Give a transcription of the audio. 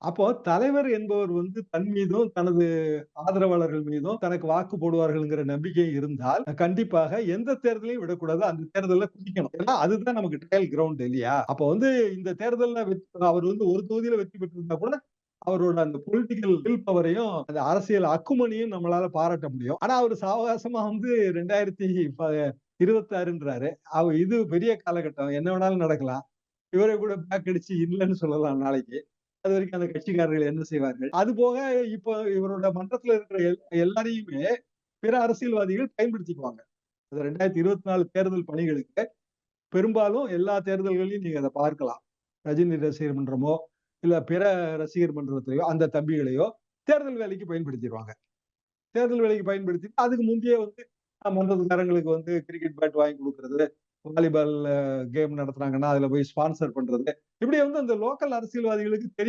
அப்போ தலைவர் என்பவர் தன் மீதும், தனது ஆதரவாளர்கள் மீதும் தனக்கு வாக்கு போடுவார்கள்ங்கிற நம்பிக்கை இருந்தால், கண்டிப்பாக எந்த தேர்தலையும் விடக்கூடாது. அந்த தேர்தல்ல குதிக்கணும். ஏன்னா, அதுதான் நமக்கு ட்ரையல் கிரவுண்ட் இல்லையா? அப்போ இந்த தேர்தல்ல அவர் ஒரு தொகுதியில வெற்றி பெற்றிருந்தா கூட, அவரோட அந்த பொலிட்டிக்கல் வில் பவரையும், அந்த அரசியல் அக்குமணியும் நம்மளால பாராட்ட முடியும். ஆனா, அவரு சாவகாசமா 2026ன்றாரு. இது பெரிய காலகட்டம். என்ன வேணாலும் நடக்கலாம். இவரே கூட பேக் அடிச்சு இல்லன்னு சொல்லலாம் நாளைக்கு. அதுவரைக்கும் அந்த கட்சிக்காரர்கள் என்ன செய்வார்கள்? அதுபோக இப்போ இவரோட மன்றத்துல இருக்கிற எல்லாரையுமே பிற அரசியல்வாதிகள் பயன்படுத்திக்குவாங்க. அது 2024 தேர்தல் பணிகளுக்கு பெரும்பாலும் எல்லா தேர்தல்களையும் நீங்க அத பார்க்கலாம். ரஜினி ரசிகர் மன்றமோ, இல்ல பிற ரசிகர் மன்றத்தையோ, அந்த தம்பிகளையோ தேர்தல் வேலைக்கு பயன்படுத்திருவாங்க. தேர்தல் வேலைக்கு பயன்படுத்தி அதுக்கு முந்தைய மன்றத்துக்காரங்களுக்கு கிரிக்கெட் பேட் வாங்கி குடுக்குறது, வாலிபால் கேம் நடத்துனாங்கன்னா, அதுல போய் ஸ்பான்சர் பண்றது. இப்படி அந்த லோக்கல் அரசியல்வாதிகளுக்கு தெரியும்.